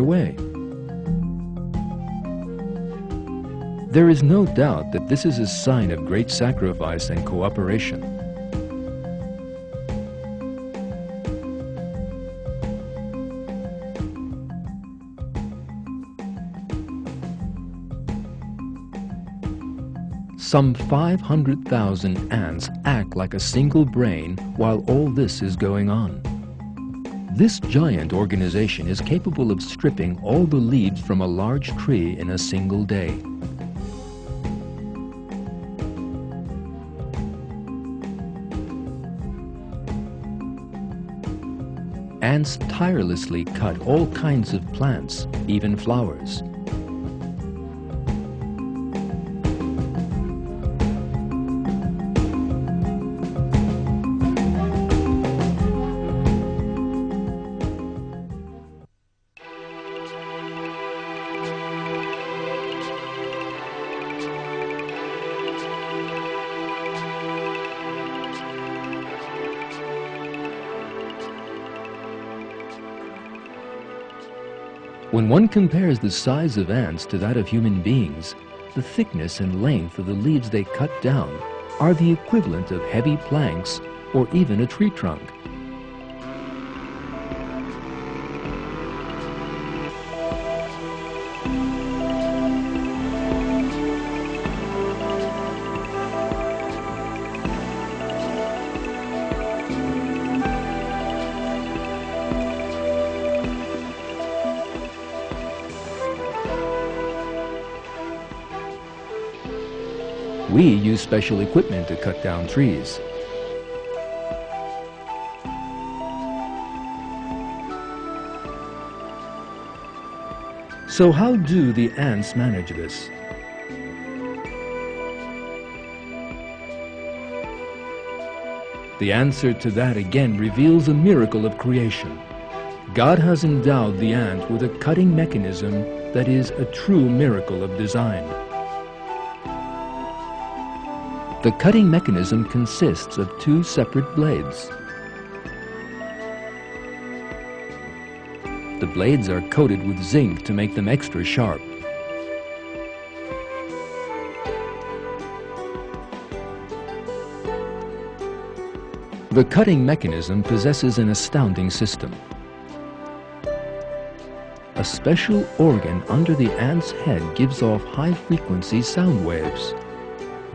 way. There is no doubt that this is a sign of great sacrifice and cooperation. Some 500,000 ants act like a single brain while all this is going on. This giant organization is capable of stripping all the leaves from a large tree in a single day. Ants tirelessly cut all kinds of plants, even flowers. When one compares the size of ants to that of human beings, the thickness and length of the leaves they cut down are the equivalent of heavy planks or even a tree trunk. We use special equipment to cut down trees. So how do the ants manage this? The answer to that again reveals a miracle of creation. God has endowed the ant with a cutting mechanism that is a true miracle of design. The cutting mechanism consists of two separate blades. The blades are coated with zinc to make them extra sharp. The cutting mechanism possesses an astounding system. A special organ under the ant's head gives off high-frequency sound waves.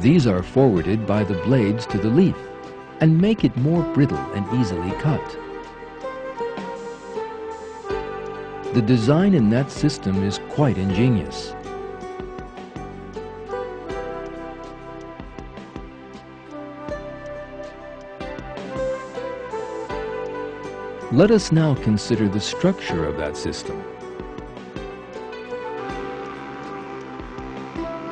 These are forwarded by the blades to the leaf and make it more brittle and easily cut. The design in that system is quite ingenious. Let us now consider the structure of that system.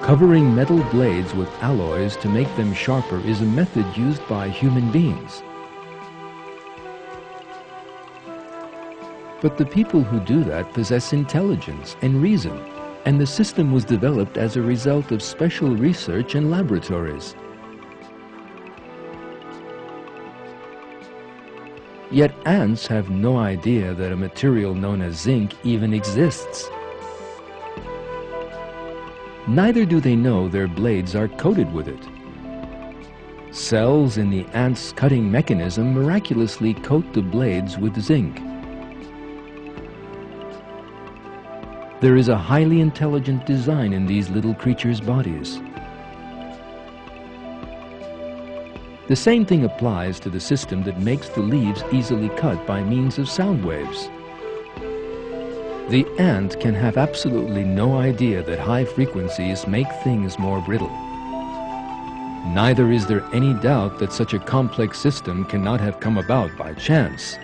Covering metal blades with alloys to make them sharper is a method used by human beings. But the people who do that possess intelligence and reason, and the system was developed as a result of special research in laboratories. Yet ants have no idea that a material known as zinc even exists. Neither do they know their blades are coated with it. Cells in the ant's cutting mechanism miraculously coat the blades with zinc. There is a highly intelligent design in these little creatures' bodies. The same thing applies to the system that makes the leaves easily cut by means of sound waves. The ant can have absolutely no idea that high frequencies make things more brittle. Neither is there any doubt that such a complex system cannot have come about by chance.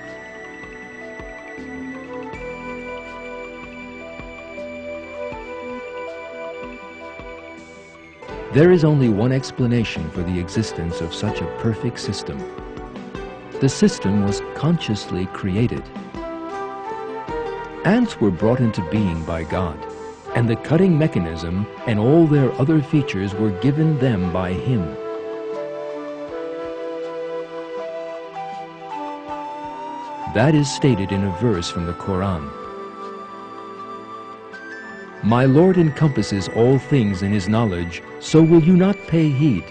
There is only one explanation for the existence of such a perfect system. The system was consciously created. Ants were brought into being by God, and the cutting mechanism and all their other features were given them by Him. That is stated in a verse from the Quran. My Lord encompasses all things in his knowledge, so will you not pay heed?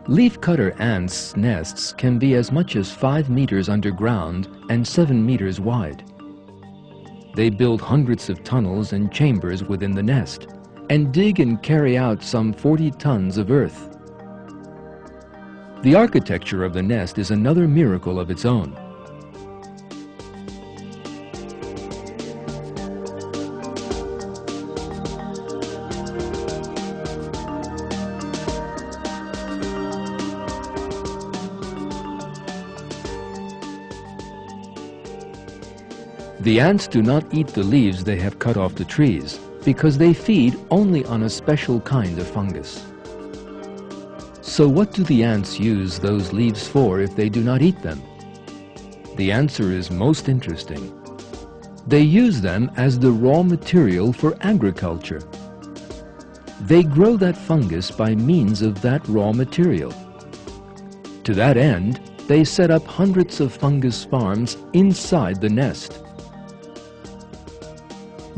Leafcutter ants' nests can be as much as 5 meters underground and 7 meters wide. They build hundreds of tunnels and chambers within the nest, and dig and carry out some 40 tons of earth. The architecture of the nest is another miracle of its own. The ants do not eat the leaves they have cut off the trees, because they feed only on a special kind of fungus. So what do the ants use those leaves for if they do not eat them? The answer is most interesting. They use them as the raw material for agriculture. They grow that fungus by means of that raw material. To that end, they set up hundreds of fungus farms inside the nest.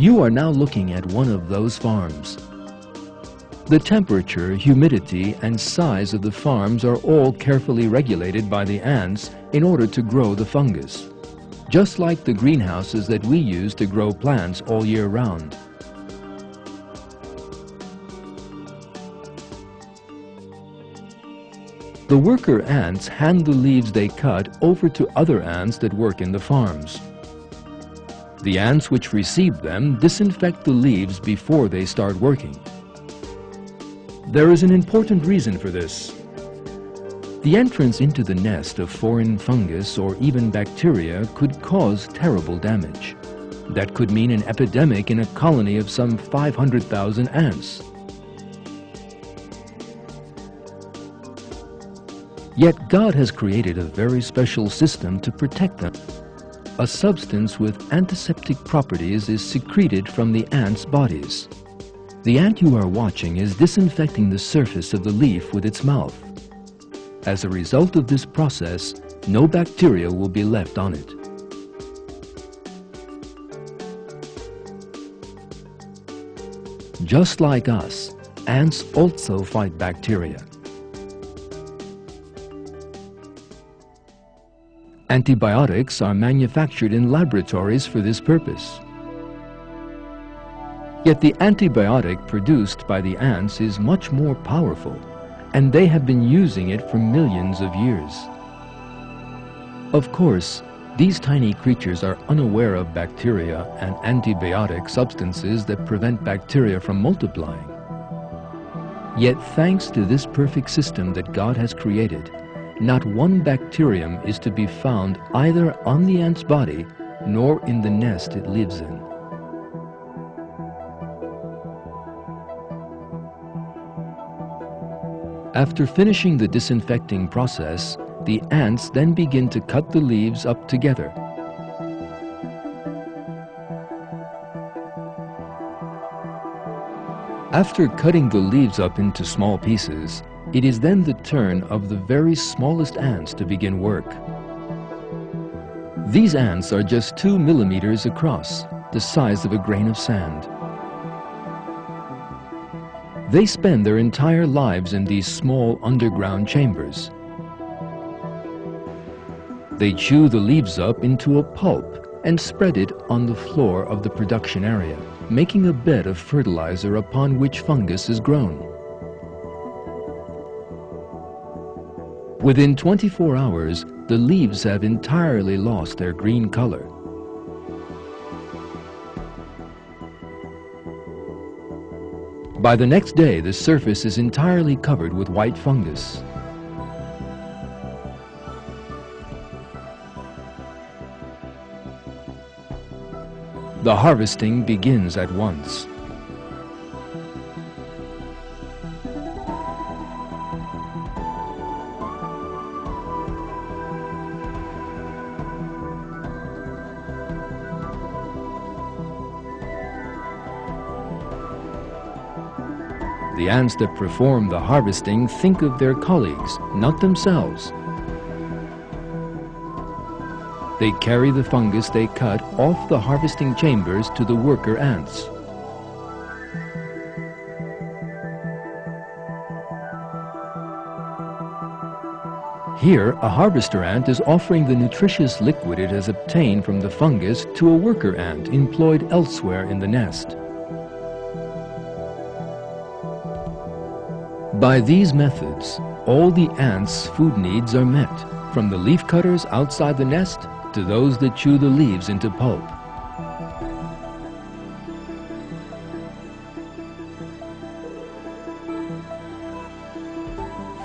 You are now looking at one of those farms. The temperature, humidity, and size of the farms are all carefully regulated by the ants in order to grow the fungus, just like the greenhouses that we use to grow plants all year round. The worker ants hand the leaves they cut over to other ants that work in the farms. The ants which receive them disinfect the leaves before they start working. There is an important reason for this. The entrance into the nest of foreign fungus or even bacteria could cause terrible damage. That could mean an epidemic in a colony of some 500,000 ants. Yet God has created a very special system to protect them. A substance with antiseptic properties is secreted from the ants' bodies. The ant you are watching is disinfecting the surface of the leaf with its mouth. As a result of this process, no bacteria will be left on it. Just like us, ants also fight bacteria. Antibiotics are manufactured in laboratories for this purpose. Yet the antibiotic produced by the ants is much more powerful, and they have been using it for millions of years. Of course, these tiny creatures are unaware of bacteria and antibiotic substances that prevent bacteria from multiplying. Yet thanks to this perfect system that God has created, not one bacterium is to be found either on the ant's body nor in the nest it lives in. After finishing the disinfecting process, the ants then begin to cut the leaves up together. After cutting the leaves up into small pieces, it is then the turn of the very smallest ants to begin work. These ants are just 2 millimeters across, the size of a grain of sand. They spend their entire lives in these small underground chambers. They chew the leaves up into a pulp and spread it on the floor of the production area, making a bed of fertilizer upon which fungus is grown. Within 24 hours, the leaves have entirely lost their green color. By the next day, the surface is entirely covered with white fungus. The harvesting begins at once. The ants that perform the harvesting think of their colleagues, not themselves. They carry the fungus they cut off the harvesting chambers to the worker ants. Here, a harvester ant is offering the nutritious liquid it has obtained from the fungus to a worker ant employed elsewhere in the nest. By these methods, all the ants' food needs are met, from the leaf cutters outside the nest to those that chew the leaves into pulp.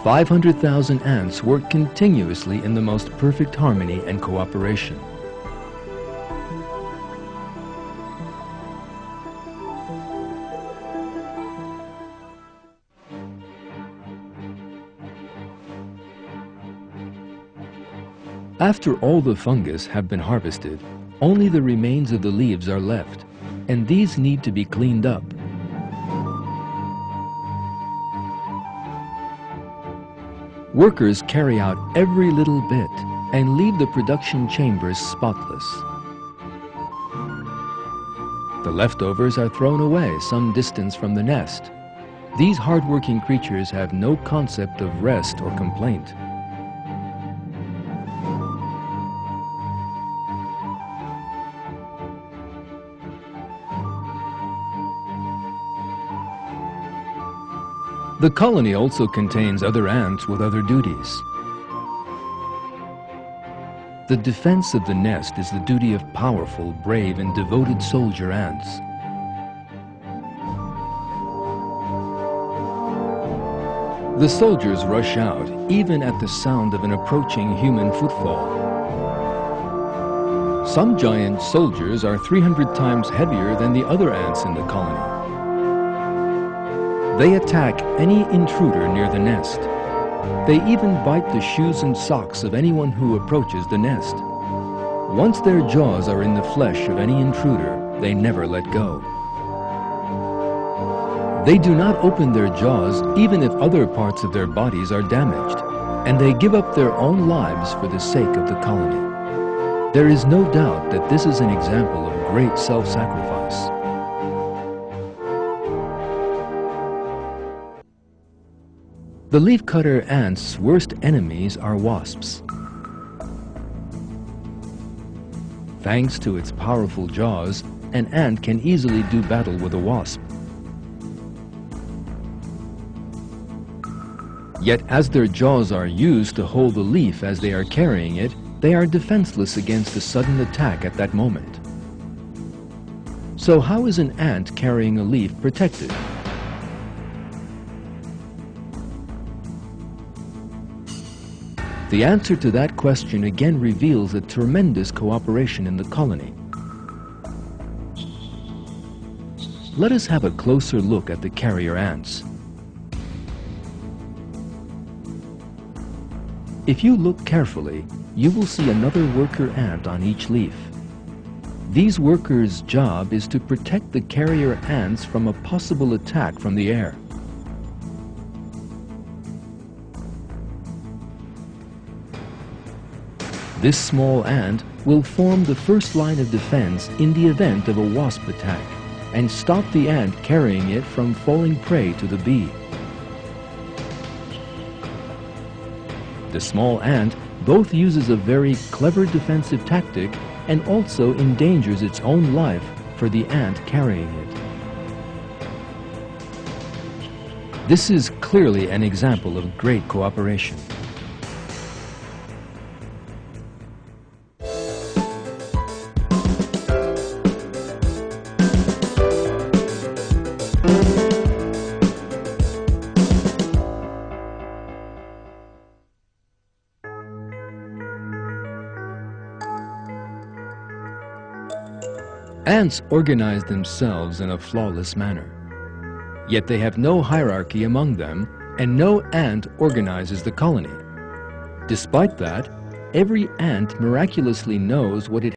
"500,000 ants work continuously in the most perfect harmony and cooperation. After all the fungus have been harvested, only the remains of the leaves are left, and these need to be cleaned up. Workers carry out every little bit and leave the production chambers spotless. The leftovers are thrown away some distance from the nest. These hard-working creatures have no concept of rest or complaint. The colony also contains other ants with other duties. The defense of the nest is the duty of powerful, brave, and devoted soldier ants. The soldiers rush out, even at the sound of an approaching human footfall. Some giant soldiers are 300 times heavier than the other ants in the colony. They attack any intruder near the nest. They even bite the shoes and socks of anyone who approaches the nest. Once their jaws are in the flesh of any intruder, they never let go. They do not open their jaws even if other parts of their bodies are damaged, and they give up their own lives for the sake of the colony. There is no doubt that this is an example of great self-sacrifice. The leafcutter ant's worst enemies are wasps. Thanks to its powerful jaws, an ant can easily do battle with a wasp. Yet as their jaws are used to hold the leaf as they are carrying it, they are defenseless against a sudden attack at that moment. So how is an ant carrying a leaf protected? The answer to that question again reveals a tremendous cooperation in the colony. Let us have a closer look at the carrier ants. If you look carefully, you will see another worker ant on each leaf. These workers' job is to protect the carrier ants from a possible attack from the air. This small ant will form the first line of defense in the event of a wasp attack and stop the ant carrying it from falling prey to the bee. The small ant both uses a very clever defensive tactic and also endangers its own life for the ant carrying it. This is clearly an example of great cooperation. Ants organize themselves in a flawless manner. Yet they have no hierarchy among them, and no ant organizes the colony. Despite that, every ant miraculously knows what it